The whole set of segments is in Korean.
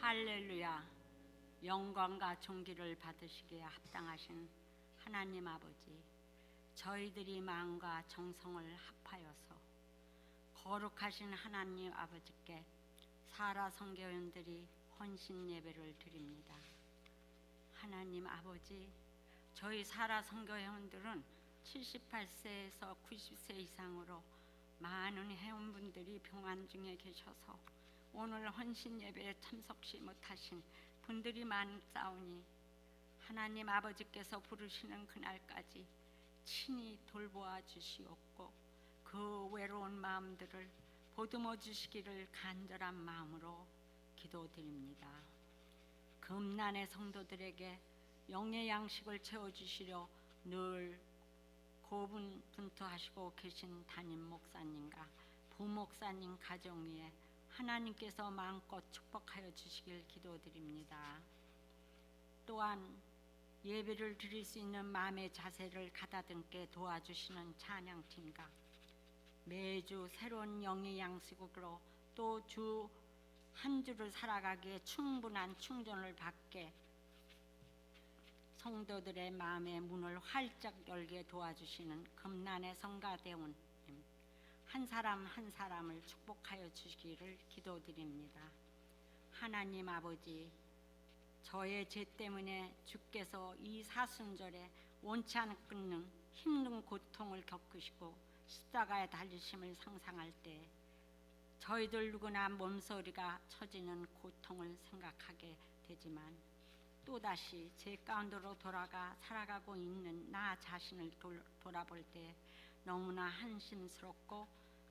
할렐루야. 영광과 존귀를 받으시기에 합당하신 하나님 아버지, 저희들이 마음과 정성을 합하여서 거룩하신 하나님 아버지께 사라 선교연들이 헌신 예배를 드립니다. 하나님 아버지, 저희 사라 선교회원들은 78세에서 90세 이상으로 많은 회원분들이 병환 중에 계셔서 오늘 헌신 예배에 참석시 못하신 분들이 많사오니 하나님 아버지께서 부르시는 그날까지 친히 돌보아 주시옵고 그 외로운 마음들을 보듬어 주시기를 간절한 마음으로 기도드립니다. 금난의 성도들에게 영의 양식을 채워주시려 늘 고분분투하시고 계신 담임 목사님과 부목사님 가정 위에 하나님께서 마음껏 축복하여 주시길 기도드립니다. 또한 예배를 드릴 수 있는 마음의 자세를 가다듬게 도와주시는 찬양팀과 매주 새로운 영의 양식으로 또 주 한 주를 살아가기에 충분한 충전을 받게 성도들의 마음의 문을 활짝 열게 도와주시는 금난의 성가대원님 한 사람 한 사람을 축복하여 주시기를 기도드립니다. 하나님 아버지, 저의 죄 때문에 주께서 이 사순절에 원치 않는 힘든 고통을 겪으시고 십자가에 달리심을 상상할 때 저희들 누구나 몸서리가 처지는 고통을 생각하게 되지만 또다시 제 가운데로 돌아가 살아가고 있는 나 자신을 돌아볼 때 너무나 한심스럽고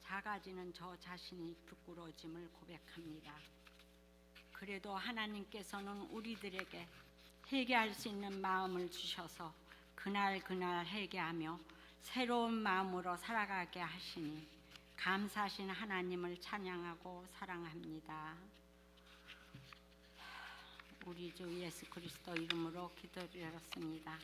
작아지는 저 자신이 부끄러워짐을 고백합니다. 그래도 하나님께서는 우리들에게 회개할 수 있는 마음을 주셔서 그날 회개하며 새로운 마음으로 살아가게 하시니 감사하신 하나님을 찬양하고 사랑합니다. 우리 주 예수 그리스도 이름으로 기도드렸습니다.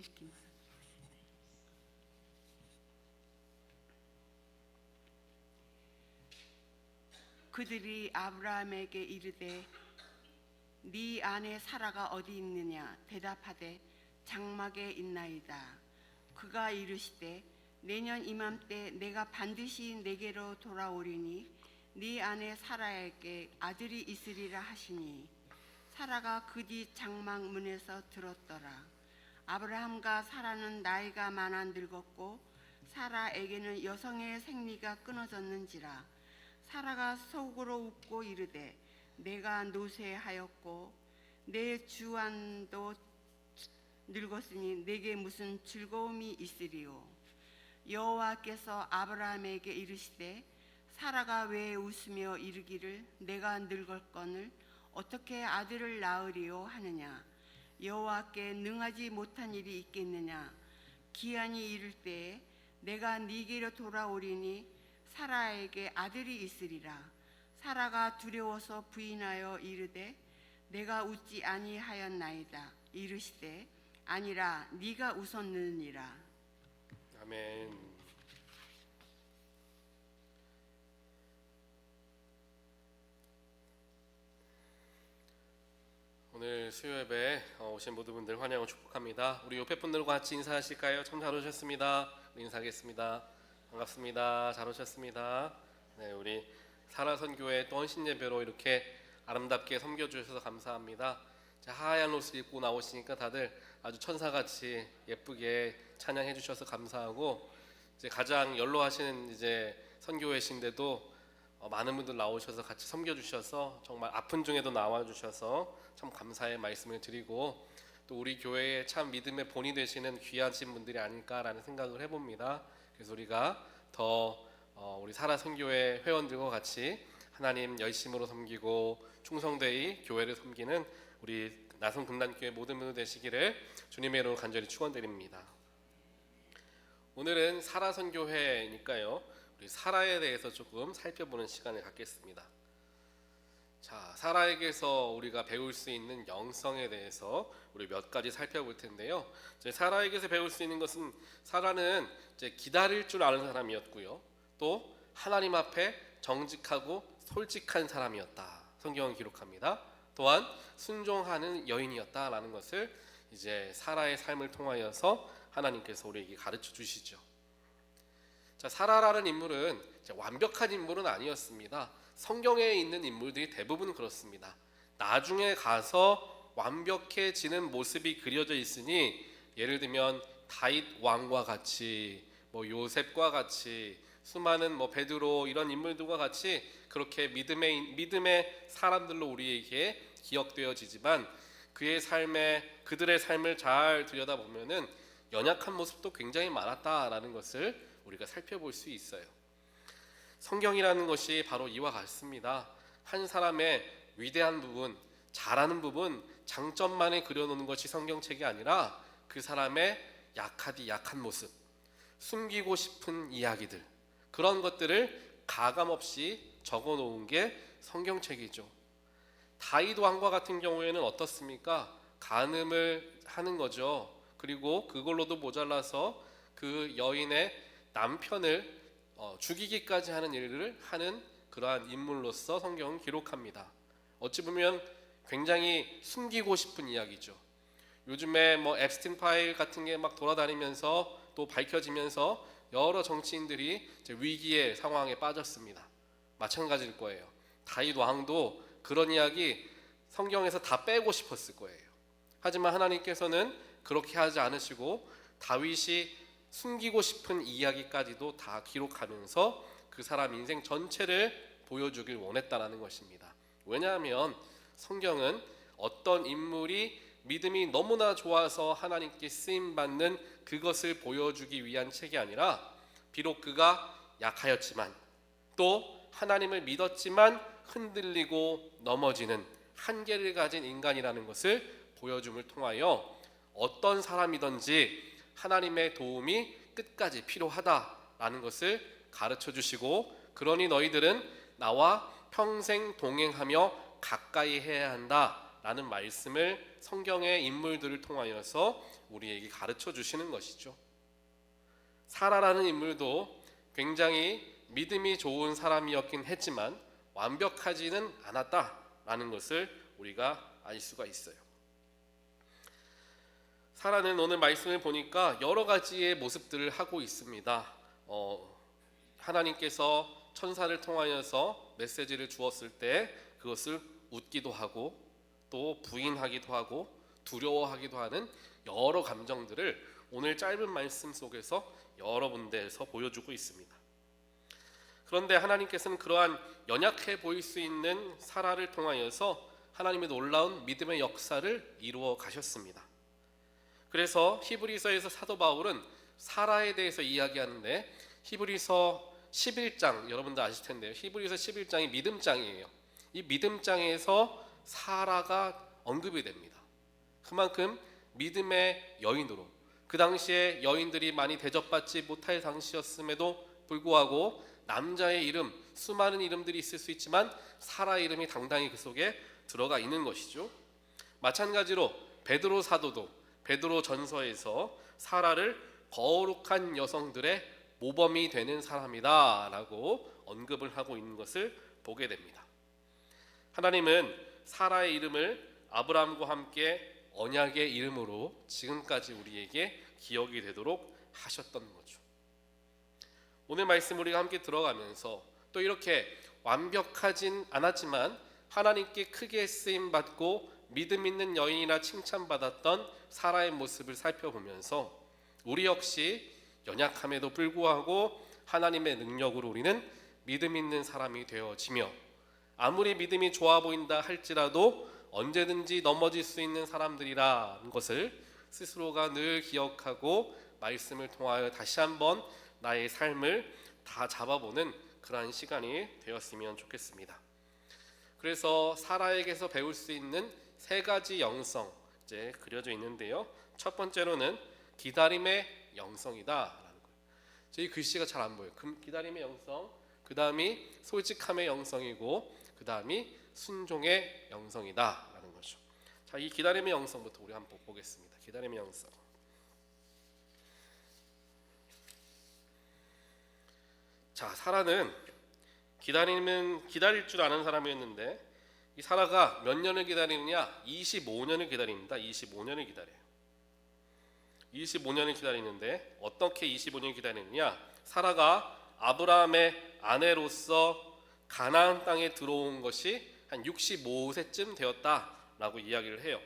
읽기만. 그들이 아브라함에게 이르되 네 아내 사라가 어디 있느냐 대답하되 장막에 있나이다. 그가 이르시되 내년 이맘때 내가 반드시 내게로 돌아오리니 네 아내 사라에게 아들이 있으리라 하시니 사라가 그 뒤 장막 문에서 들었더라. 아브라함과 사라는 나이가 많아 늙었고 사라에게는 여성의 생리가 끊어졌는지라. 사라가 속으로 웃고 이르되 내가 노쇠하였고 내 주안도 늙었으니 내게 무슨 즐거움이 있으리요. 여호와께서 아브라함에게 이르시되 사라가 왜 웃으며 이르기를 내가 늙었거늘 어떻게 아들을 낳으리요 하느냐. 여호와께 능하지 못한 일이 있겠느냐. 기한이 이를 때에 내가 네게로 돌아오리니 사라에게 아들이 있으리라. 사라가 두려워서 부인하여 이르되 내가 웃지 아니하였나이다. 이르시되 아니라 네가 웃었느니라. 아멘. 오늘 수요예배 오신 모든 분들 환영하고 축복합니다. 우리 옆에 분들과 같이 인사하실까요? 참 잘 오셨습니다. 우리 인사하겠습니다. 반갑습니다. 잘 오셨습니다. 네, 우리 사라선교회 또 헌신예배로 이렇게 아름답게 섬겨주셔서 감사합니다. 하얀 옷을 입고 나오시니까 다들 아주 천사같이 예쁘게 찬양해 주셔서 감사하고, 이제 가장 연로하시는 이제 선교회신데도 많은 분들 나오셔서 같이 섬겨주셔서 정말 아픈 중에도 나와주셔서 참 감사의 말씀을 드리고, 또 우리 교회에 참 믿음의 본이 되시는 귀하신 분들이 아닐까라는 생각을 해봅니다. 그래서 우리가 더 우리 사라선교회 회원들과 같이 하나님 열심으로 섬기고 충성되이 교회를 섬기는 우리 나성금단교회 모든 분들 되시기를 주님의 이름으로 간절히 축원드립니다. 오늘은 사라선교회니까요, 우리 사라에 대해서 조금 살펴보는 시간을 갖겠습니다. 자, 사라에게서 우리가 배울 수 있는 영성에 대해서 우리 몇 가지 살펴볼 텐데요. 이제 사라에게서 배울 수 있는 것은, 사라는 이제 기다릴 줄 아는 사람이었고요, 또 하나님 앞에 정직하고 솔직한 사람이었다. 성경은 기록합니다. 또한 순종하는 여인이었다라는 것을 이제 사라의 삶을 통하여서 하나님께서 우리에게 가르쳐 주시죠. 자, 사라라는 인물은 완벽한 인물은 아니었습니다. 성경에 있는 인물들이 대부분 그렇습니다. 나중에 가서 완벽해지는 모습이 그려져 있으니, 예를 들면 다윗 왕과 같이, 요셉과 같이, 수많은 베드로 이런 인물들과 같이 그렇게 믿음의 사람들로 우리에게 기억되어지지만, 그들의 삶을 잘 들여다보면은 연약한 모습도 굉장히 많았다라는 것을 우리가 살펴볼 수 있어요. 성경이라는 것이 바로 이와 같습니다. 한 사람의 위대한 부분, 잘하는 부분, 장점만을 그려놓는 것이 성경책이 아니라 그 사람의 약한 모습, 숨기고 싶은 이야기들, 그런 것들을 가감없이 적어놓은 게 성경책이죠. 다윗 왕과 같은 경우에는 어떻습니까? 간음을 하는 거죠. 그리고 그걸로도 모자라서 그 여인의 남편을 죽이기까지 하는 일을 하는 그러한 인물로서 성경은 기록합니다. 어찌 보면 굉장히 숨기고 싶은 이야기죠. 요즘에 앱스틴 파일 같은 게 막 돌아다니면서 또 밝혀지면서 여러 정치인들이 이제 위기의 상황에 빠졌습니다. 마찬가지일 거예요. 다윗 왕도 그런 이야기 성경에서 다 빼고 싶었을 거예요. 하지만 하나님께서는 그렇게 하지 않으시고 다윗이 숨기고 싶은 이야기까지도 다 기록하면서 그 사람 인생 전체를 보여주길 원했다라는 것입니다. 왜냐하면 성경은 어떤 인물이 믿음이 너무나 좋아서 하나님께 쓰임받는 그것을 보여주기 위한 책이 아니라, 비록 그가 약하였지만 또 하나님을 믿었지만 흔들리고 넘어지는 한계를 가진 인간이라는 것을 보여줌을 통하여 어떤 사람이든지 하나님의 도움이 끝까지 필요하다라는 것을 가르쳐 주시고, 그러니 너희들은 나와 평생 동행하며 가까이 해야 한다 라는 말씀을 성경의 인물들을 통하여서 우리에게 가르쳐 주시는 것이죠. 사라라는 인물도 굉장히 믿음이 좋은 사람이었긴 했지만 완벽하지는 않았다라는 것을 우리가 알 수가 있어요. 사라는 오늘 말씀을 보니까 여러 가지의 모습들을 하고 있습니다. 하나님께서 천사를 통하여서 메시지를 주었을 때 그것을 웃기도 하고 또 부인하기도 하고 두려워하기도 하는 여러 감정들을 오늘 짧은 말씀 속에서 여러 군데에서 보여주고 있습니다. 그런데 하나님께서는 그러한 연약해 보일 수 있는 사라를 통하여서 하나님의 놀라운 믿음의 역사를 이루어 가셨습니다. 그래서 히브리서에서 사도 바울은 사라에 대해서 이야기하는데 히브리서 11장 여러분들 아실 텐데요. 히브리서 11장이 믿음장이에요. 이 믿음장에서 사라가 언급이 됩니다. 그만큼 믿음의 여인으로 그 당시에 여인들이 많이 대접받지 못할 당시였음에도 불구하고 남자의 이름, 수많은 이름들이 있을 수 있지만 사라 이름이 당당히 그 속에 들어가 있는 것이죠. 마찬가지로 베드로 사도도 베드로 전서에서 사라를 거룩한 여성들의 모범이 되는 사람이다 라고 언급을 하고 있는 것을 보게 됩니다. 하나님은 사라의 이름을 아브라함과 함께 언약의 이름으로 지금까지 우리에게 기억이 되도록 하셨던 거죠. 오늘 말씀 우리가 함께 들어가면서 또 이렇게 완벽하진 않았지만 하나님께 크게 쓰임받고 믿음 있는 여인이라 칭찬받았던 사라의 모습을 살펴보면서 우리 역시 연약함에도 불구하고 하나님의 능력으로 우리는 믿음 있는 사람이 되어지며 아무리 믿음이 좋아 보인다 할지라도 언제든지 넘어질 수 있는 사람들이라는 것을 스스로가 늘 기억하고 말씀을 통하여 다시 한번 나의 삶을 다 잡아보는 그러한 시간이 되었으면 좋겠습니다. 그래서 사라에게서 배울 수 있는 세 가지 영성 이제 그려져 있는데요. 첫 번째로는 기다림의 영성이다라는 거예요. 이 글씨가 잘 안 보여요. 기다림의 영성, 그 다음이 솔직함의 영성이고 그 다음이 순종의 영성이다라는 거죠. 자, 이 기다림의 영성부터 우리 한번 보겠습니다. 기다림의 영성. 자, 사라는 기다릴 줄 아는 사람이었는데 이 사라가 몇 년을 기다리느냐? 25년을 기다립니다. 25년을 기다려요. 25년을 기다리는데 어떻게 25년 기다리느냐? 사라가 아브라함의 아내로서 가나안 땅에 들어온 것이 한 65세쯤 되었다라고 이야기를 해요.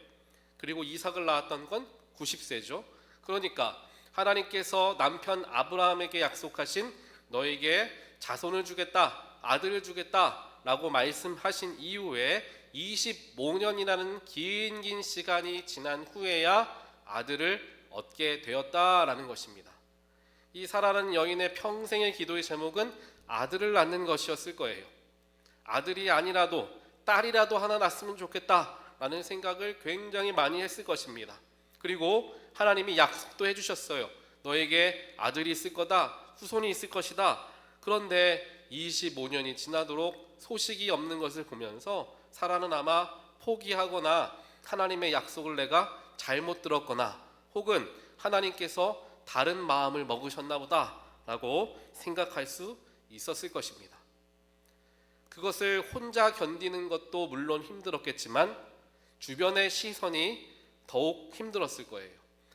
그리고 이삭을 낳았던 건 90세죠. 그러니까 하나님께서 남편 아브라함에게 약속하신 너에게 자손을 주겠다, 아들을 주겠다라고 말씀하신 이후에 25년이라는 긴 시간이 지난 후에야 아들을 얻게 되었다라는 것입니다. 이 사라는 여인의 평생의 기도의 제목은 아들을 낳는 것이었을 거예요. 아들이 아니라도 딸이라도 하나 낳았으면 좋겠다라는 생각을 굉장히 많이 했을 것입니다. 그리고 하나님이 약속도 해주셨어요. 너에게 아들이 있을 거다, 후손이 있을 것이다. 그런데 25년이 지나도록 소식이 없는 것을 보면서 사라는 아마 포기하거나 하나님의 약속을 내가 잘못 들었거나 혹은 하나님께서 다른 마음을 먹으셨나 보다 라고 생각할 수 있었을 것입니다. 그것을 혼자 견디는 것도 물론 힘들었겠지만 주변의 시선이 더욱 힘들었을 거예요.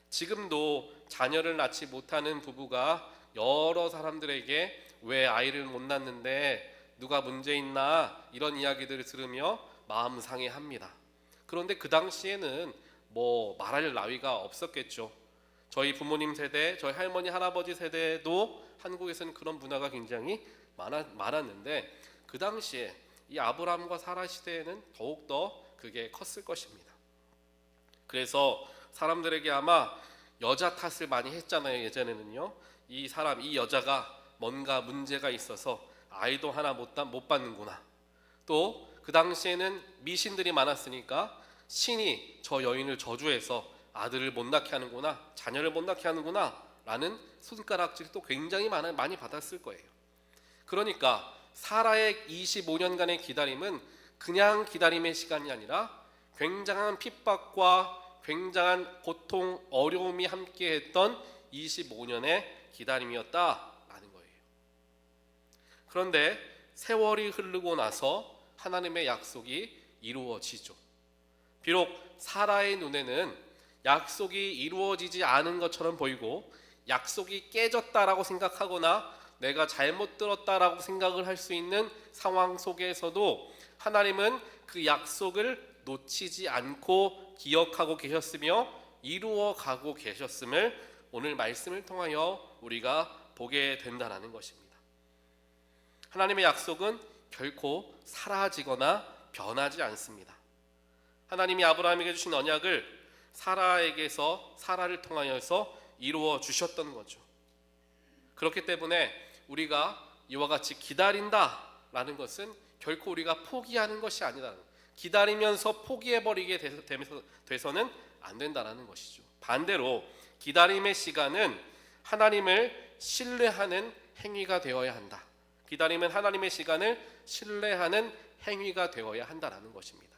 지금도 자녀를 낳지 못하는 부부가 여러 사람들에게 왜 아이를 못 낳는데 누가 문제 있나 이런 이야기들을 들으며 마음 상해합니다. 그런데 그 당시에는 뭐 말할 나위가 없었겠죠. 저희 부모님 세대, 저희 할머니 할아버지 세대도 한국에서는 그런 문화가 굉장히 많았는데 그 당시에 이 아브라함과 사라 시대에는 더욱더 그게 컸을 것입니다. 그래서 사람들에게 아마 여자 탓을 많이 했잖아요. 예전에는요. 이 여자가 뭔가 문제가 있어서 아이도 하나 못 받는구나. 또 그 당시에는 미신들이 많았으니까 신이 저 여인을 저주해서 아들을 못 낳게 하는구나, 자녀를 못 낳게 하는구나 라는 손가락질도 굉장히 많이 받았을 거예요. 그러니까 사라의 25년간의 기다림은 그냥 기다림의 시간이 아니라 굉장한 핍박과 굉장한 고통, 어려움이 함께했던 25년의 기다림이었다라는 거예요. 그런데 세월이 흐르고 나서 하나님의 약속이 이루어지죠. 비록 사라의 눈에는 약속이 이루어지지 않은 것처럼 보이고 약속이 깨졌다라고 생각하거나 내가 잘못 들었다라고 생각을 할 수 있는 상황 속에서도 하나님은 그 약속을 놓치지 않고 기억하고 계셨으며 이루어 가고 계셨음을 오늘 말씀을 통하여 우리가 보게 된다는 것입니다. 하나님의 약속은 결코 사라지거나 변하지 않습니다. 하나님이 아브라함에게 주신 언약을 사라를 통하여서 이루어 주셨던 거죠. 그렇기 때문에 우리가 이와 같이 기다린다라는 것은 결코 우리가 포기하는 것이 아니다. 기다리면서 포기해버리게 돼서는 안 된다는 것이죠. 반대로 기다림의 시간은 하나님을 신뢰하는 행위가 되어야 한다. 기다림은 하나님의 시간을 신뢰하는 행위가 되어야 한다는 것입니다.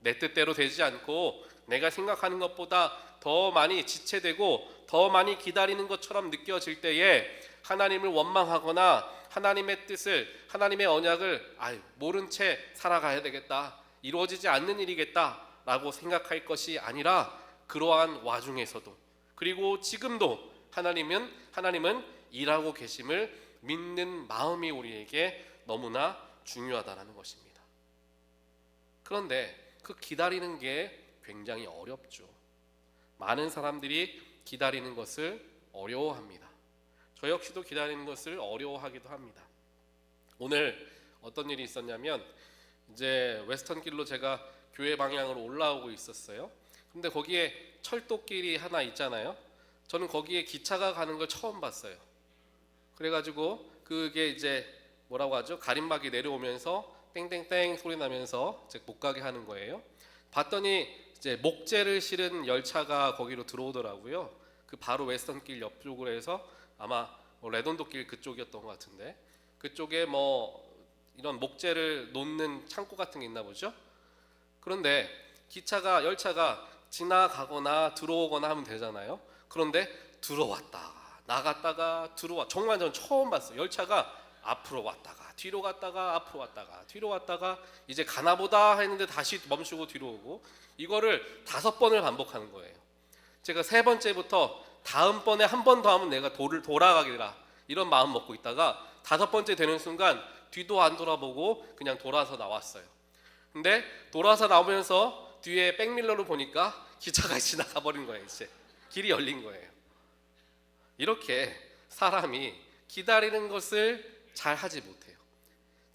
내 뜻대로 되지 않고 내가 생각하는 것보다 더 많이 지체되고 더 많이 기다리는 것처럼 느껴질 때에 하나님을 원망하거나 하나님의 뜻을, 하나님의 언약을 모른 채 살아가야 되겠다, 이루어지지 않는 일이겠다 라고 생각할 것이 아니라 그러한 와중에서도, 그리고 지금도 하나님은 일하고 계심을 믿는 마음이 우리에게 너무나 중요하다는 것입니다. 그런데 그 기다리는 게 굉장히 어렵죠. 많은 사람들이 기다리는 것을 어려워합니다. 저 역시도 기다리는 것을 어려워하기도 합니다. 오늘 어떤 일이 있었냐면 이제 웨스턴길로 제가 교회 방향으로 올라오고 있었어요. 근데 거기에 철도길이 하나 있잖아요. 저는 거기에 기차가 가는 걸 처음 봤어요. 그래가지고 그게 이제 뭐라고 하죠? 가림막이 내려오면서 땡땡땡 소리 나면서 이제 못 가게 하는 거예요. 봤더니 이제 목재를 실은 열차가 거기로 들어오더라고요. 그 바로 웨스턴길 옆쪽으로 해서 아마 레돈도길 그쪽이었던 것 같은데, 그쪽에 뭐 이런 목재를 놓는 창고 같은 게 있나 보죠. 그런데 열차가 지나가거나 들어오거나 하면 되잖아요. 그런데 들어왔다가 나갔다가 정말 전 처음 봤어요. 열차가 앞으로 왔다가 뒤로 갔다가 앞으로 왔다가 뒤로 왔다가 이제 가나보다 했는데 다시 멈추고 뒤로 오고, 이거를 5번을 반복하는 거예요. 제가 3번째부터 다음번에 한 번 더 하면 내가 돌아가기라 이런 마음 먹고 있다가 5번째 되는 순간 뒤도 안 돌아보고 그냥 돌아서 나왔어요. 근데 돌아서 나오면서 뒤에 백밀러로 보니까 기차가 지나가 버린 거예요. 이제 길이 열린 거예요. 이렇게 사람이 기다리는 것을 잘 하지 못해요.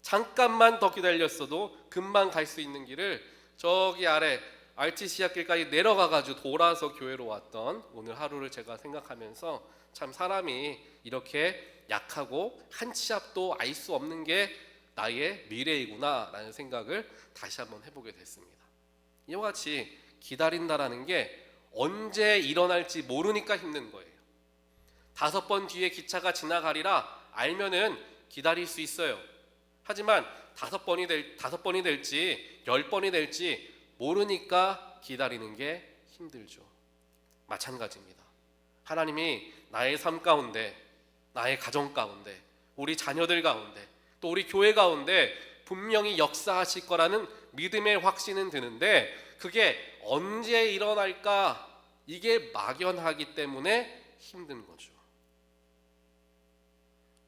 잠깐만 더 기다렸어도 금방 갈 수 있는 길을 저기 아래 RTC학길까지 내려가가지고 돌아서 교회로 왔던 오늘 하루를 제가 생각하면서 참 사람이 이렇게 약하고 한 치 앞도 알 수 없는 게 나의 미래이구나 라는 생각을 다시 한번 해보게 됐습니다. 이와 같이 기다린다라는 게 언제 일어날지 모르니까 힘든 거예요. 5번 뒤에 기차가 지나가리라 알면은 기다릴 수 있어요. 하지만 5번이 될지 10번이 될지 모르니까 기다리는 게 힘들죠. 마찬가지입니다. 하나님이 나의 삶 가운데, 나의 가정 가운데, 우리 자녀들 가운데, 또 우리 교회 가운데 분명히 역사하실 거라는 믿음의 확신은 드는데 그게 언제 일어날까, 이게 막연하기 때문에 힘든 거죠.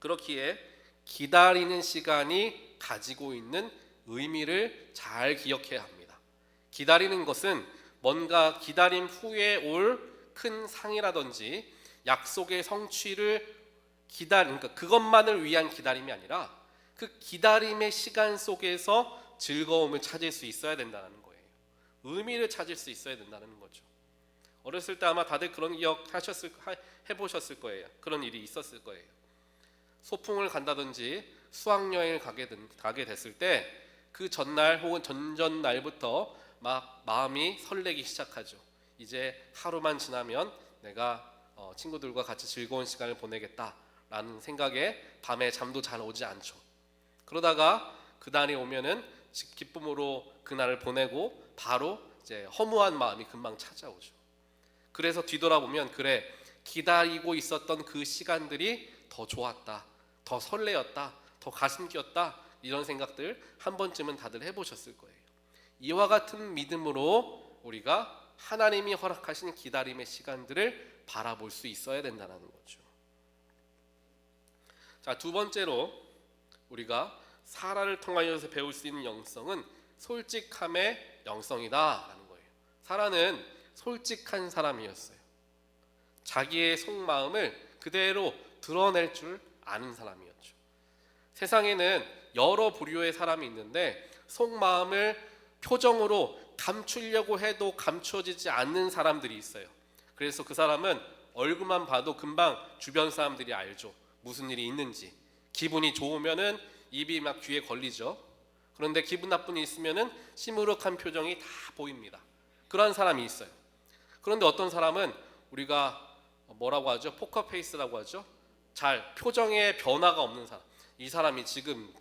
그렇기에 기다리는 시간이 가지고 있는 의미를 잘 기억해야 합니다. 기다리는 것은 뭔가 기다림 후에 올 큰 상이라든지 약속의 성취를 그러니까 그것만을 위한 기다림이 아니라 그 기다림의 시간 속에서 즐거움을 찾을 수 있어야 된다는 거예요. 의미를 찾을 수 있어야 된다는 거죠. 어렸을 때 아마 다들 그런 기억 해보셨을 거예요. 그런 일이 있었을 거예요. 소풍을 간다든지 수학여행을 가게 됐을 때 그 전날 혹은 전전날부터 막 마음이 설레기 시작하죠. 이제 하루만 지나면 내가 친구들과 같이 즐거운 시간을 보내겠다라는 생각에 밤에 잠도 잘 오지 않죠. 그러다가 그날이 오면은 기쁨으로 그날을 보내고 바로 이제 허무한 마음이 금방 찾아오죠. 그래서 뒤돌아보면 그래, 기다리고 있었던 그 시간들이 더 좋았다, 더 설레었다, 더 가슴 끼었다, 이런 생각들 한 번쯤은 다들 해보셨을 거예요. 이와 같은 믿음으로 우리가 하나님이 허락하신 기다림의 시간들을 바라볼 수 있어야 된다는 거죠. 자, 두 번째로 우리가 사라를 통하여서 배울 수 있는 영성은 솔직함의 영성이다라는 거예요. 사라는 솔직한 사람이었어요. 자기의 속마음을 그대로 드러낼 줄 아는 사람이었죠. 세상에는 여러 부류의 사람이 있는데 속마음을 표정으로 감추려고 해도 감춰지지 않는 사람들이 있어요. 그래서 그 사람은 얼굴만 봐도 금방 주변 사람들이 알죠. 무슨 일이 있는지. 기분이 좋으면은 입이 막 귀에 걸리죠. 그런데 기분 나쁜 일이 있으면은 시무룩한 표정이 다 보입니다. 그런 사람이 있어요. 그런데 어떤 사람은 우리가 뭐라고 하죠? 포커페이스라고 하죠. 잘 표정에 변화가 없는 사람. 이 사람이 지금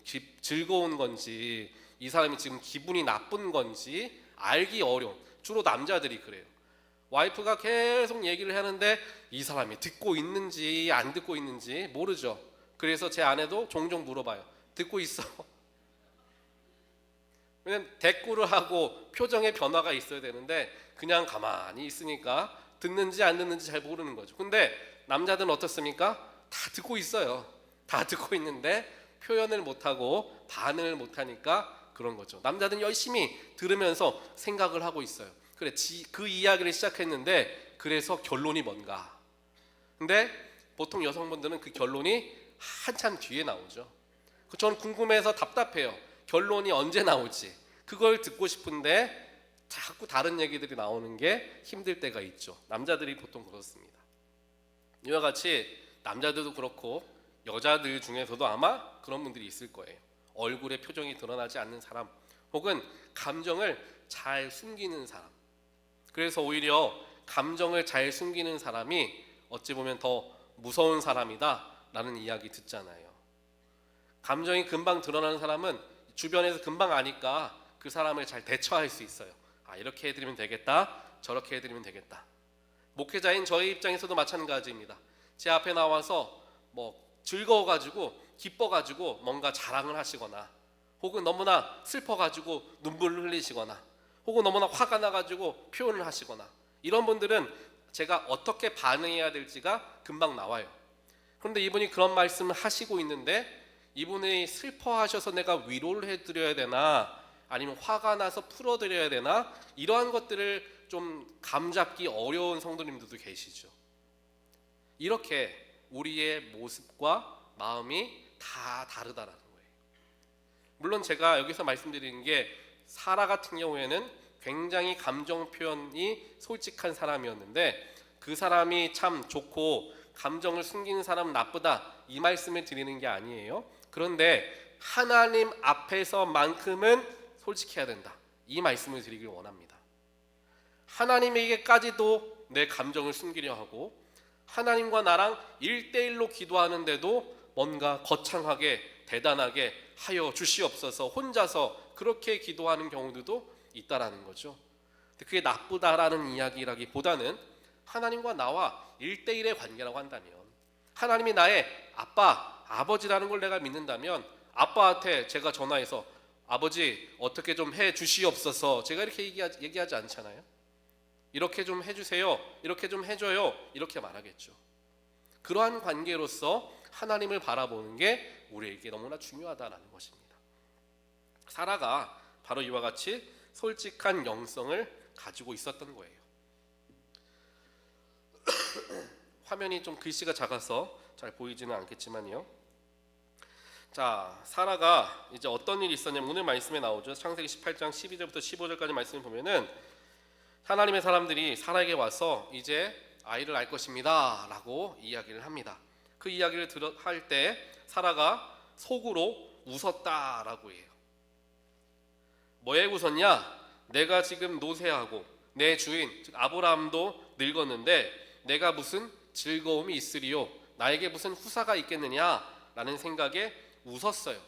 즐거운 건지, 이 사람이 지금 기분이 나쁜 건지 알기 어려운, 주로 남자들이 그래요. 와이프가 계속 얘기를 하는데 이 사람이 듣고 있는지 안 듣고 있는지 모르죠. 그래서 제 아내도 종종 물어봐요. 듣고 있어? 왜냐면 대꾸를 하고 표정에 변화가 있어야 되는데 그냥 가만히 있으니까 듣는지 안 듣는지 잘 모르는 거죠. 근데 남자들은 어떻습니까? 다 듣고 있어요. 다 듣고 있는데 표현을 못하고 반응을 못하니까 그런 거죠. 남자들은 열심히 들으면서 생각을 하고 있어요. 그래, 그 이야기를 시작했는데 그래서 결론이 뭔가. 근데 보통 여성분들은 그 결론이 한참 뒤에 나오죠. 저는 궁금해서 답답해요. 결론이 언제 나올지. 그걸 듣고 싶은데 자꾸 다른 얘기들이 나오는 게 힘들 때가 있죠. 남자들이 보통 그렇습니다. 이와 같이 남자들도 그렇고 여자들 중에서도 아마 그런 분들이 있을 거예요. 얼굴에 표정이 드러나지 않는 사람, 혹은 감정을 잘 숨기는 사람. 그래서 오히려 감정을 잘 숨기는 사람이 어찌 보면 더 무서운 사람이다 라는 이야기 듣잖아요. 감정이 금방 드러나는 사람은 주변에서 금방 아니까 그 사람을 잘 대처할 수 있어요. 아, 이렇게 해드리면 되겠다, 저렇게 해드리면 되겠다. 목회자인 저희 입장에서도 마찬가지입니다. 제 앞에 나와서 즐거워가지고 기뻐가지고 뭔가 자랑을 하시거나, 혹은 너무나 슬퍼가지고 눈물을 흘리시거나, 혹은 너무나 화가 나가지고 표현을 하시거나, 이런 분들은 제가 어떻게 반응해야 될지가 금방 나와요. 그런데 이분이 그런 말씀을 하시고 있는데 이분이 슬퍼하셔서 내가 위로를 해드려야 되나, 아니면 화가 나서 풀어드려야 되나, 이러한 것들을 좀 감잡기 어려운 성도님들도 계시죠. 이렇게 우리의 모습과 마음이 다 다르다라는 거예요. 물론 제가 여기서 말씀드리는 게 사라 같은 경우에는 굉장히 감정 표현이 솔직한 사람이었는데 그 사람이 참 좋고 감정을 숨기는 사람은 나쁘다, 이 말씀을 드리는 게 아니에요. 그런데 하나님 앞에서만큼은 솔직해야 된다, 이 말씀을 드리길 원합니다. 하나님에게까지도 내 감정을 숨기려 하고 하나님과 나랑 1대1로 기도하는데도 뭔가 거창하게 대단하게 하여 주시옵소서 혼자서 그렇게 기도하는 경우들도 있다라는 거죠. 그게 나쁘다라는 이야기라기보다는 하나님과 나와 1대1의 관계라고 한다면, 하나님이 나의 아빠, 아버지라는 걸 내가 믿는다면 아빠한테 제가 전화해서 아버지 어떻게 좀 해 주시옵소서, 제가 이렇게 얘기하지 않잖아요. 이렇게 좀 해주세요, 이렇게 좀 해줘요, 이렇게 말하겠죠. 그러한 관계로서 하나님을 바라보는 게 우리에게 너무나 중요하다는 것입니다. 사라가 바로 이와 같이 솔직한 영성을 가지고 있었던 거예요. 화면이 좀 글씨가 작아서 잘 보이지는 않겠지만요. 자, 사라가 이제 어떤 일이 있었냐면 오늘 말씀에 나오죠. 창세기 18장 12절부터 15절까지 말씀을 보면은 하나님의 사람들이 사라에게 와서 이제 아이를 낳을 것입니다 라고 이야기를 합니다. 그 이야기를 할 때 사라가 속으로 웃었다라고 해요. 뭐에 웃었냐? 내가 지금 노쇠하고 내 주인 즉 아브라함도 늙었는데 내가 무슨 즐거움이 있으리요, 나에게 무슨 후사가 있겠느냐라는 생각에 웃었어요.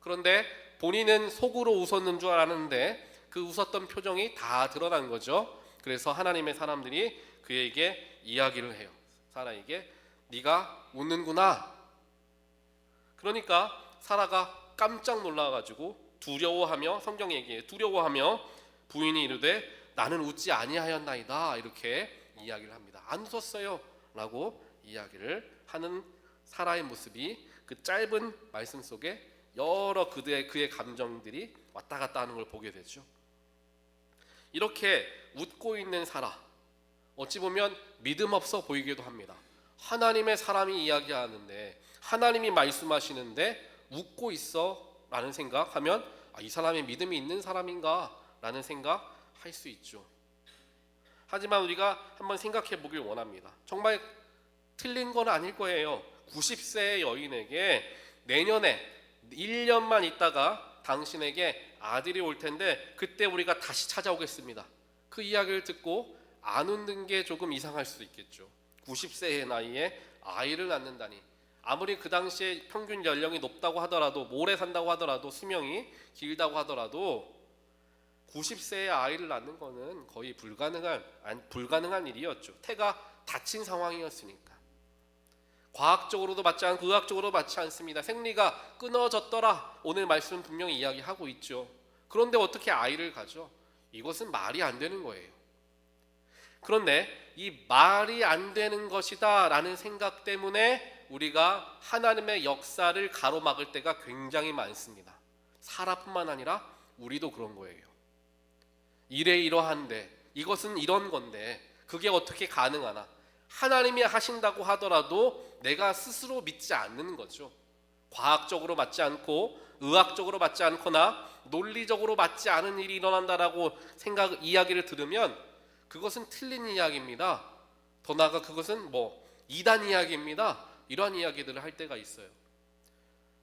그런데 본인은 속으로 웃었는 줄 알았는데 그 웃었던 표정이 다 드러난 거죠. 그래서 하나님의 사람들이 그에게 이야기를 해요. 사라에게 네가 웃는구나. 그러니까 사라가 깜짝 놀라가지고 두려워하며, 성경이 얘기해 두려워하며 부인이 이르되 나는 웃지 아니하였나이다 이렇게 이야기를 합니다. 안 웃었어요 라고 이야기를 하는 사라의 모습이 그 짧은 말씀 속에 여러 그의 감정들이 왔다 갔다 하는 걸 보게 되죠. 이렇게 웃고 있는 사라, 어찌 보면 믿음 없어 보이기도 합니다. 하나님의 사람이 이야기하는데, 하나님이 말씀하시는데 웃고 있어 라는 생각하면 이 사람이 믿음이 있는 사람인가 라는 생각할 수 있죠. 하지만 우리가 한번 생각해 보길 원합니다. 정말 틀린 건 아닐 거예요. 90세의 여인에게 내년에 1년만 있다가 당신에게 아들이 올 텐데 그때 우리가 다시 찾아오겠습니다. 그 이야기를 듣고 안 웃는 게 조금 이상할 수도 있겠죠. 90세의 나이에 아이를 낳는다니, 아무리 그 당시에 평균 연령이 높다고 하더라도, 오래 산다고 하더라도, 수명이 길다고 하더라도 90세의 아이를 낳는 거는 거의 불가능한 일이었죠. 태가 다친 상황이었으니까. 과학적으로도 맞지 않고 의학적으로도 맞지 않습니다. 생리가 끊어졌더라. 오늘 말씀 분명히 이야기하고 있죠. 그런데 어떻게 아이를 가져? 이것은 말이 안 되는 거예요. 그런데 이 말이 안 되는 것이다 라는 생각 때문에 우리가 하나님의 역사를 가로막을 때가 굉장히 많습니다. 사라뿐만 아니라 우리도 그런 거예요. 이러한데, 이것은 이런 건데 그게 어떻게 가능하나? 하나님이 하신다고 하더라도 내가 스스로 믿지 않는 거죠. 과학적으로 맞지 않고 의학적으로 맞지 않거나 논리적으로 맞지 않은 일이 일어난다라고 이야기를 들으면 그것은 틀린 이야기입니다. 더 나아가 그것은 이단 이야기입니다. 이러한 이야기들을 할 때가 있어요.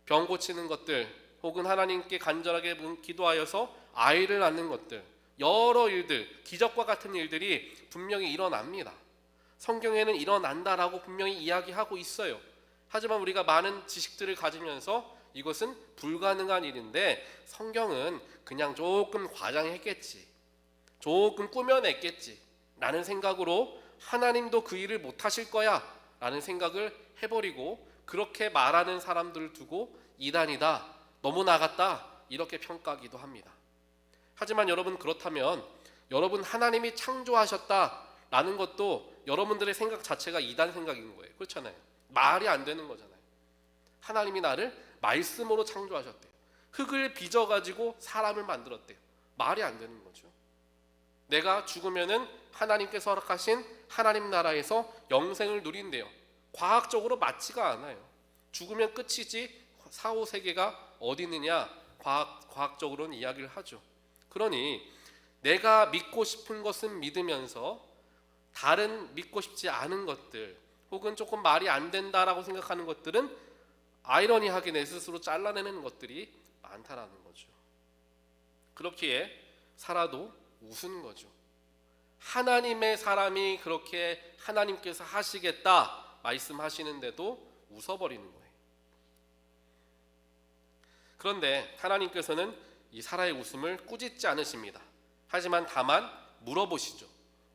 병 고치는 것들, 혹은 하나님께 간절하게 기도하여서 아이를 낳는 것들, 여러 일들, 기적과 같은 일들이 분명히 일어납니다. 성경에는 일어난다라고 분명히 이야기하고 있어요. 하지만 우리가 많은 지식들을 가지면서 이것은 불가능한 일인데 성경은 그냥 조금 과장했겠지, 조금 꾸며냈겠지 라는 생각으로 하나님도 그 일을 못하실 거야 라는 생각을 해버리고, 그렇게 말하는 사람들을 두고 이단이다, 너무 나갔다 이렇게 평가하기도 합니다. 하지만 여러분, 그렇다면 여러분 하나님이 창조하셨다 라는 것도 여러분들의 생각 자체가 이단 생각인 거예요. 그렇잖아요. 말이 안 되는 거잖아요. 하나님이 나를 말씀으로 창조하셨대요. 흙을 빚어가지고 사람을 만들었대요. 말이 안 되는 거죠. 내가 죽으면은 하나님께서 허락하신 하나님 나라에서 영생을 누린대요. 과학적으로 맞지가 않아요. 죽으면 끝이지 4, 5세계가 어디 있느냐, 과학적으로는 이야기를 하죠. 그러니 내가 믿고 싶은 것은 믿으면서 다른 믿고 싶지 않은 것들, 혹은 조금 말이 안 된다라고 생각하는 것들은 아이러니하게 내 스스로 잘라내는 것들이 많다라는 거죠. 그렇기에 사라도 웃은 거죠. 하나님의 사람이 그렇게 하나님께서 하시겠다 말씀하시는데도 웃어버리는 거예요. 그런데 하나님께서는 이 사라의 웃음을 꾸짖지 않으십니다. 하지만 다만 물어보시죠.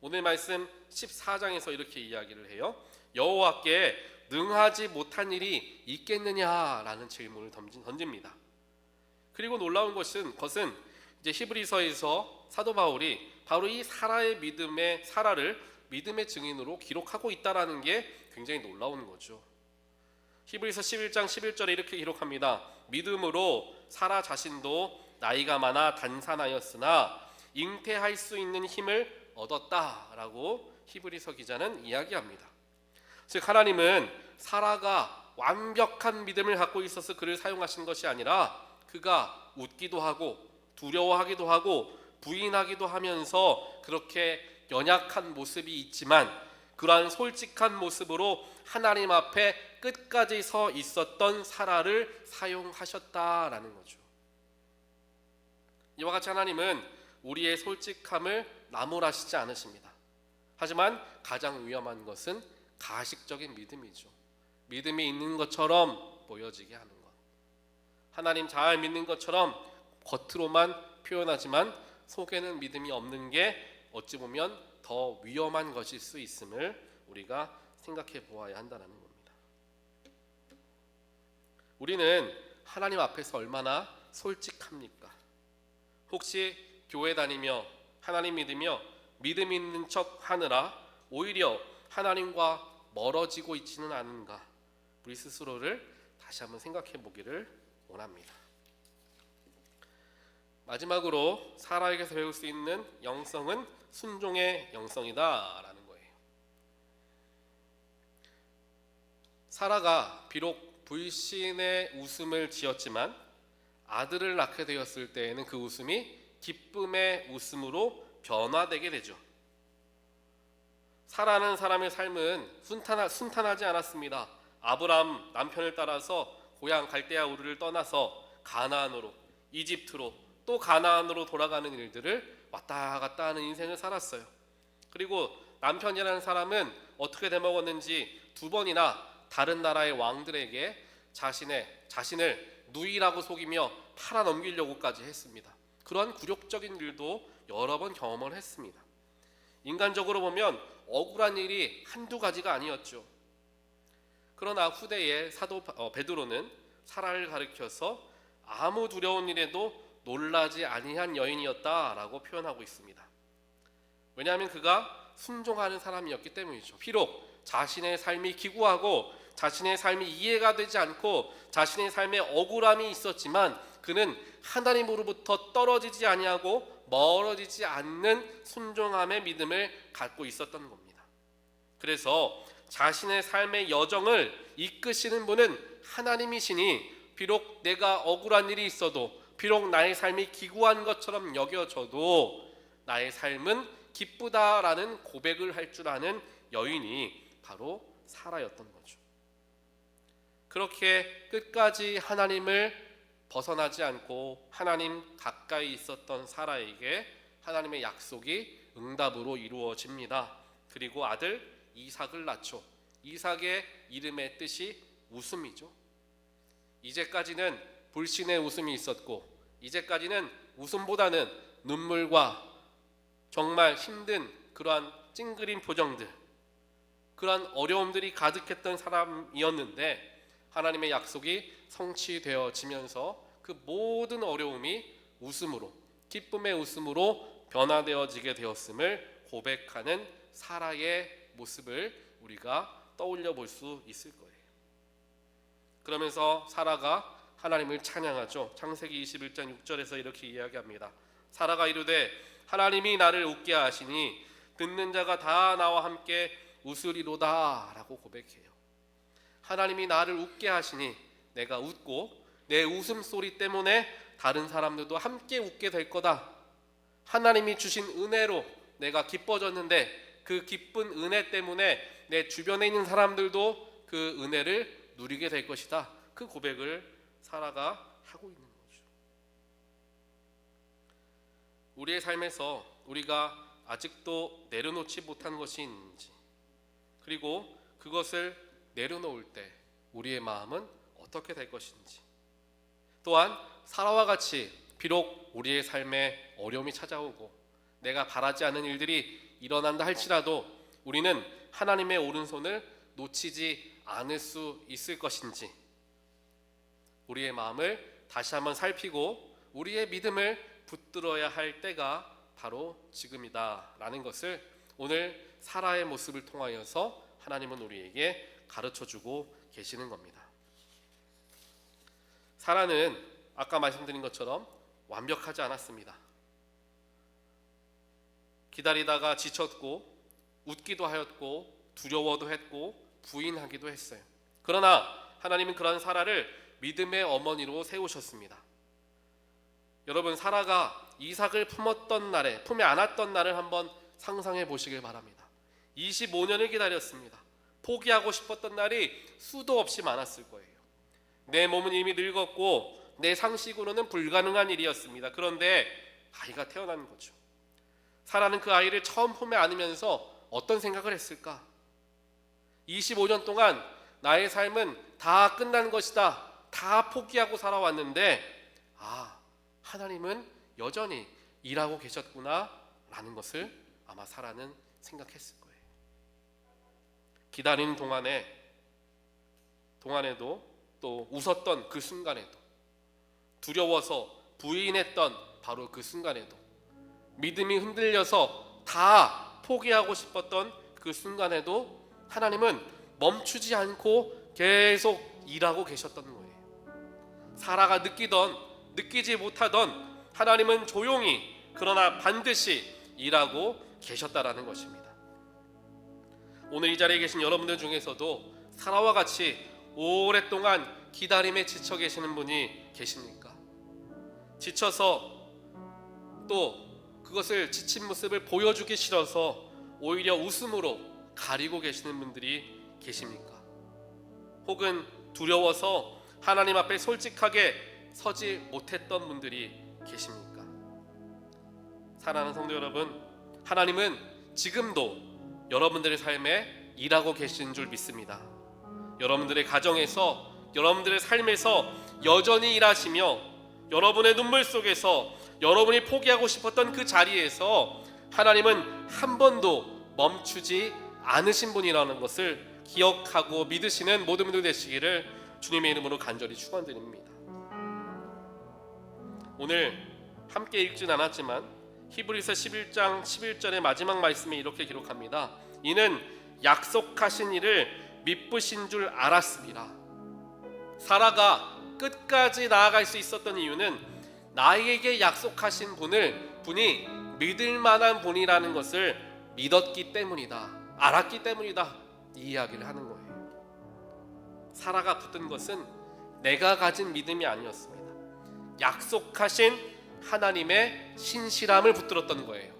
오늘 말씀 14장에서 이렇게 이야기를 해요. 여호와께 능하지 못한 일이 있겠느냐라는 질문을 던집니다. 그리고 놀라운 것은 이제 히브리서에서 사도 바울이 바로 이 사라의 사라를 믿음의 증인으로 기록하고 있다라는 게 굉장히 놀라운 거죠. 히브리서 11장 11절에 이렇게 기록합니다. 믿음으로 사라 자신도 나이가 많아 단산하였으나 잉태할 수 있는 힘을 얻었다라고 히브리서 기자는 이야기합니다. 즉 하나님은 사라가 완벽한 믿음을 갖고 있어서 그를 사용하신 것이 아니라 그가 웃기도 하고 두려워하기도 하고 부인하기도 하면서 그렇게 연약한 모습이 있지만 그러한 솔직한 모습으로 하나님 앞에 끝까지 서 있었던 사라를 사용하셨다라는 거죠. 이와 같이 하나님은 우리의 솔직함을 나무라시지 않으십니다. 하지만 가장 위험한 것은 가식적인 믿음이죠. 믿음이 있는 것처럼 보여지게 하는 것. 하나님 잘 믿는 것처럼 겉으로만 표현하지만 속에는 믿음이 없는 게 어찌 보면 더 위험한 것일 수 있음을 우리가 생각해 보아야 한다는 겁니다. 우리는 하나님 앞에서 얼마나 솔직합니까? 혹시 교회 다니며 하나님 믿으며 믿음 있는 척 하느라 오히려 하나님과 멀어지고 있지는 않은가? 우리 스스로를 다시 한번 생각해 보기를 원합니다. 마지막으로 사라에게서 배울 수 있는 영성은 순종의 영성이다라는 거예요. 사라가 비록 불신의 웃음을 지었지만 아들을 낳게 되었을 때에는 그 웃음이 기쁨의 웃음으로 변화되게 되죠. 사라는 사람의 삶은 순탄하지 않았습니다. 아브람 남편을 따라서 고향 갈대아 우르를 떠나서 가나안으로, 이집트로, 또 가나안으로 돌아가는 일들을 왔다 갔다 하는 인생을 살았어요. 그리고 남편이라는 사람은 어떻게 되먹었는지 2번이나 다른 나라의 왕들에게 자신을 누이라고 속이며 팔아넘기려고까지 했습니다. 그런 굴욕적인 일도 여러 번 경험을 했습니다. 인간적으로 보면 억울한 일이 한두 가지가 아니었죠. 그러나 후대의 사도 베드로는 사라를 가리켜서 아무 두려운 일에도 놀라지 아니한 여인이었다라고 표현하고 있습니다. 왜냐하면 그가 순종하는 사람이었기 때문이죠. 비록 자신의 삶이 기구하고 자신의 삶이 이해가 되지 않고 자신의 삶에 억울함이 있었지만 그는 하나님으로부터 떨어지지 아니하고 멀어지지 않는 순종함의 믿음을 갖고 있었던 겁니다. 그래서 자신의 삶의 여정을 이끄시는 분은 하나님이시니 비록 내가 억울한 일이 있어도 비록 나의 삶이 기구한 것처럼 여겨져도 나의 삶은 기쁘다라는 고백을 할 줄 아는 여인이 바로 사라였던 거죠. 그렇게 끝까지 하나님을 벗어나지 않고 하나님 가까이 있었던 사라에게 하나님의 약속이 응답으로 이루어집니다. 그리고 아들 이삭을 낳죠. 이삭의 이름의 뜻이 웃음이죠. 이제까지는 불신의 웃음이 있었고 이제까지는 웃음보다는 눈물과 정말 힘든 그러한 찡그린 표정들, 그러한 어려움들이 가득했던 사람이었는데 하나님의 약속이 성취되어지면서 그 모든 어려움이 웃음으로, 기쁨의 웃음으로 변화되어지게 되었음을 고백하는 사라의 모습을 우리가 떠올려 볼 수 있을 거예요. 그러면서 사라가 하나님을 찬양하죠. 창세기 21장 6절에서 이렇게 이야기합니다. 사라가 이르되 하나님이 나를 웃게 하시니 듣는 자가 다 나와 함께 웃으리로다 라고 고백해요. 하나님이 나를 웃게 하시니 내가 웃고 내 웃음소리 때문에 다른 사람들도 함께 웃게 될 거다. 하나님이 주신 은혜로 내가 기뻐졌는데 그 기쁜 은혜 때문에 내 주변에 있는 사람들도 그 은혜를 누리게 될 것이다. 그 고백을 사라가 하고 있는 거죠. 우리의 삶에서 우리가 아직도 내려놓지 못한 것이 있는지, 그리고 그것을 내려놓을 때 우리의 마음은 어떻게 될 것인지, 또한 사라와 같이 비록 우리의 삶에 어려움이 찾아오고 내가 바라지 않은 일들이 일어난다 할지라도 우리는 하나님의 오른손을 놓치지 않을 수 있을 것인지, 우리의 마음을 다시 한번 살피고 우리의 믿음을 붙들어야 할 때가 바로 지금이다 라는 것을 오늘 사라의 모습을 통하여서 하나님은 우리에게 가르쳐주고 계시는 겁니다. 사라는 아까 말씀드린 것처럼 완벽하지 않았습니다. 기다리다가 지쳤고 웃기도 하였고 두려워도 했고 부인하기도 했어요. 그러나 하나님은 그런 사라를 믿음의 어머니로 세우셨습니다. 여러분, 사라가 이삭을 품에 안았던 날을 한번 상상해 보시길 바랍니다. 25년을 기다렸습니다. 포기하고 싶었던 날이 수도 없이 많았을 거예요. 내 몸은 이미 늙었고 내 상식으로는 불가능한 일이었습니다. 그런데 아이가 태어난 거죠. 사라는 그 아이를 처음 품에 안으면서 어떤 생각을 했을까? 25년 동안 나의 삶은 다 끝난 것이다. 다 포기하고 살아왔는데 하나님은 여전히 일하고 계셨구나라는 것을 아마 사라는 생각했을 거예요. 기다리는 동안에도 또 웃었던 그 순간에도 두려워서 부인했던 바로 그 순간에도 믿음이 흔들려서 다 포기하고 싶었던 그 순간에도 하나님은 멈추지 않고 계속 일하고 계셨던 거예요. 사라가 느끼지 못하던 하나님은 조용히 그러나 반드시 일하고 계셨다라는 것입니다. 오늘 이 자리에 계신 여러분들 중에서도 사라와 같이 오랫동안 기다림에 지쳐 계시는 분이 계십니까? 지쳐서 또 그것을 지친 모습을 보여주기 싫어서 오히려 웃음으로 가리고 계시는 분들이 계십니까? 혹은 두려워서 하나님 앞에 솔직하게 서지 못했던 분들이 계십니까? 사랑하는 성도 여러분, 하나님은 지금도 여러분들의 삶에 일하고 계시는 줄 믿습니다. 여러분들의 가정에서, 여러분들의 삶에서 여전히 일하시며 여러분의 눈물 속에서 여러분이 포기하고 싶었던 그 자리에서 하나님은 한 번도 멈추지 않으신 분이라는 것을 기억하고 믿으시는 모든 분들 되시기를 주님의 이름으로 간절히 축원드립니다. 오늘 함께 읽진 않았지만 히브리서 11장 11절의 마지막 말씀에 이렇게 기록합니다. 이는 약속하신 이를 미쁘신 줄 알았습니다. 사라가 끝까지 나아갈 수 있었던 이유는 나에게 약속하신 분이 믿을 만한 분이라는 것을 믿었기 때문이다, 알았기 때문이다, 이 이야기를 하는 거예요. 사라가 붙든 것은 내가 가진 믿음이 아니었습니다. 약속하신 하나님의 신실함을 붙들었던 거예요.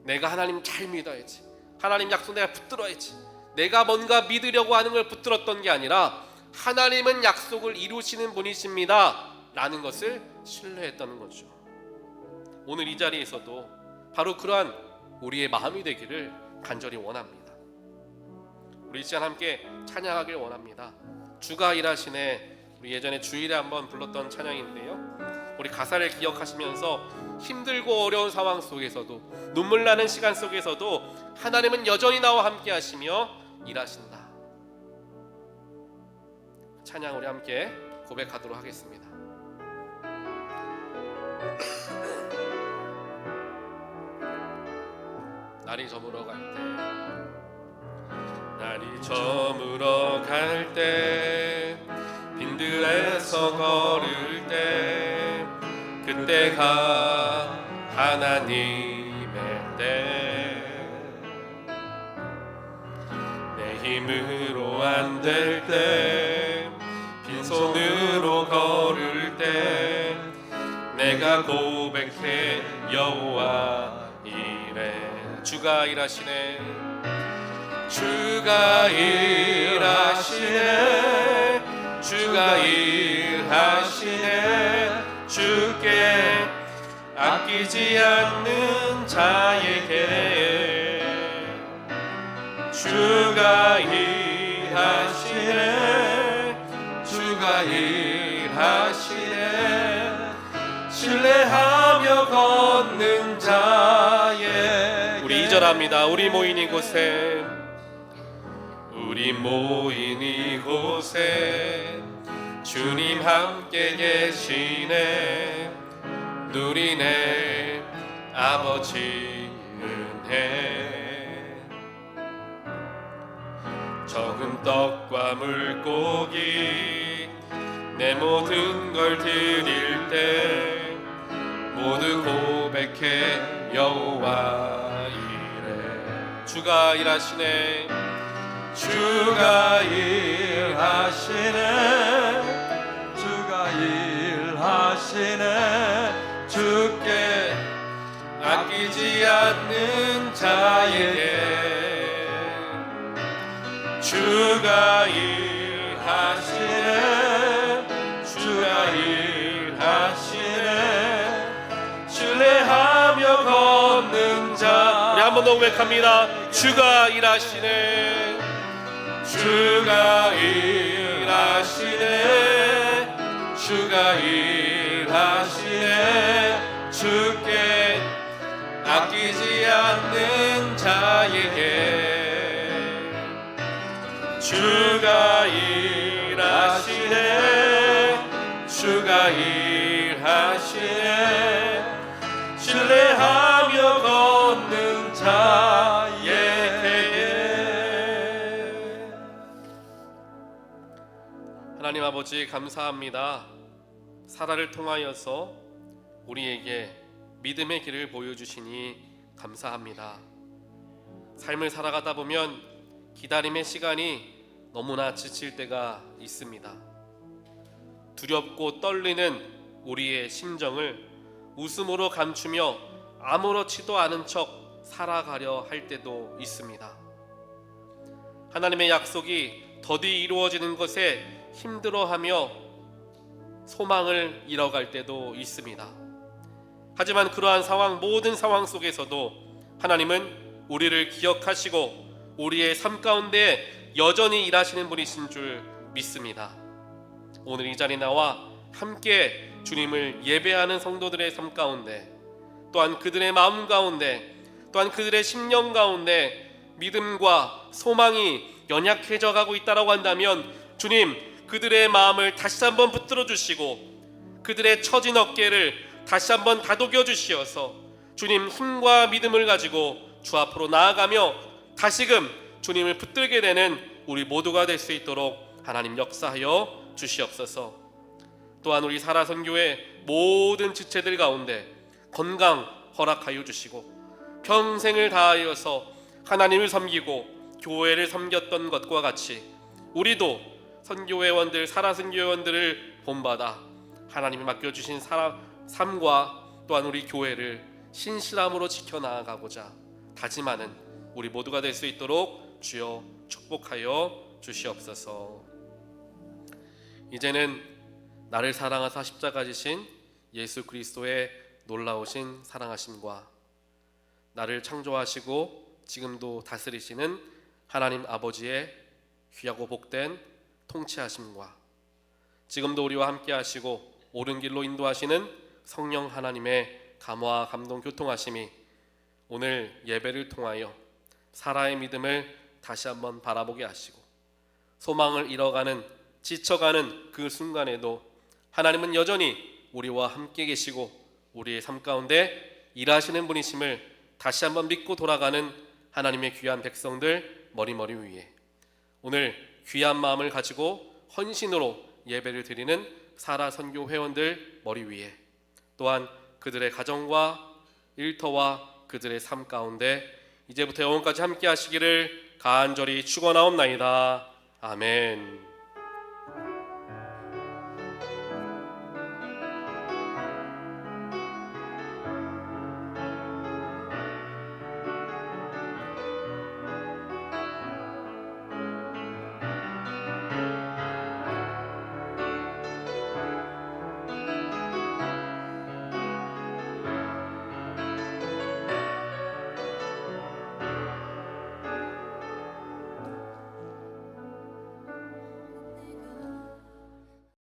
내가 하나님 잘 믿어야지, 하나님 약속 내가 붙들어야지, 내가 뭔가 믿으려고 하는 걸 붙들었던 게 아니라 하나님은 약속을 이루시는 분이십니다 라는 것을 신뢰했다는 거죠. 오늘 이 자리에서도 바로 그러한 우리의 마음이 되기를 간절히 원합니다. 우리 이 시간 함께 찬양하길 원합니다. 주가 일하시네, 우리 예전에 주일에 한번 불렀던 찬양인데요, 우리 가사를 기억하시면서 힘들고 어려운 상황 속에서도, 눈물 나는 시간 속에서도 하나님은 여전히 나와 함께 하시며 일하신다. 찬양 우리 함께 고백하도록 하겠습니다. 날이 저물어 갈 때 빈들에서 걸을 때 그때가 하나님의 때, 내 힘으로 안 될 때 빈손으로 걸을 때 내가 고백해 여호와 이래. 주가 일하시네, 주가 일하시네, 주가 일하시네, 주께 아끼지 않는 자에게 주가 일하시네, 주가 일하시네, 신뢰하며 걷는 자에. 우리 2절 합니다. 우리 모인 이곳에, 우리 모인 이곳에 주님 함께 계시네, 누리네 아버지 은혜. 적은 떡과 물고기 내 모든 걸 드릴 때 모두 고백해 여호와 이래. 주가 일하시네, 주가 일하시네, 주가 일하시네, 주께 아끼지 않는 자에게 주가 일하시네, 주가 일하시네, 신뢰하며 걷는 자. 우리 한 번 더 고백합니다. 주가 일하시네, 주가 일하시네, 주가 일하시네, 주께 아끼지 않는 자에게 주가 일하시네, 주가 일하시네, 신뢰하며 걷는 자에게. 하나님 아버지 감사합니다. 사라를 통하여서 우리에게 믿음의 길을 보여주시니 감사합니다. 삶을 살아가다 보면 기다림의 시간이 너무나 지칠 때가 있습니다. 두렵고 떨리는 우리의 심정을 웃음으로 감추며 아무렇지도 않은 척 살아가려 할 때도 있습니다. 하나님의 약속이 더디 이루어지는 것에 힘들어하며 소망을 잃어갈 때도 있습니다. 하지만 그러한 상황, 모든 상황 속에서도 하나님은 우리를 기억하시고 우리의 삶 가운데 여전히 일하시는 분이신 줄 믿습니다. 오늘 이 자리에 나와 함께 주님을 예배하는 성도들의 삶 가운데, 또한 그들의 마음 가운데, 또한 그들의 심령 가운데 믿음과 소망이 연약해져 가고 있다고 한다면 주님, 그들의 마음을 다시 한번 붙들어 주시고 그들의 처진 어깨를 다시 한번 다독여 주시어서 주님 힘과 믿음을 가지고 주 앞으로 나아가며 다시금 주님을 붙들게 되는 우리 모두가 될 수 있도록 하나님 역사하여 주시옵소서. 또한 우리 사라선교회 모든 지체들 가운데 건강 허락하여 주시고 평생을 다하여서 하나님을 섬기고 교회를 섬겼던 것과 같이 우리도 선교회원들, 사라선교회원들을 본받아 하나님이 맡겨주신 삶과 또한 우리 교회를 신실함으로 지켜나가고자 다짐하는 우리 모두가 될 수 있도록 주여 축복하여 주시옵소서. 이제는 나를 사랑하사 십자가 지신 예수 그리스도의 놀라우신 사랑하심과 나를 창조하시고 지금도 다스리시는 하나님 아버지의 귀하고 복된 통치하심과 지금도 우리와 함께 하시고 옳은 길로 인도하시는 성령 하나님의 감화 감동 교통하심이 오늘 예배를 통하여 사라의 믿음을 다시 한번 바라보게 하시고 소망을 잃어가는 지쳐가는 그 순간에도 하나님은 여전히 우리와 함께 계시고 우리의 삶 가운데 일하시는 분이심을 다시 한번 믿고 돌아가는 하나님의 귀한 백성들 머리머리 위에 오늘 귀한 마음을 가지고 헌신으로 예배를 드리는 사라 선교 회원들 머리 위에 또한 그들의 가정과 일터와 그들의 삶 가운데 이제부터 영원까지 함께 하시기를 간절히 축원하옵나이다. 아멘.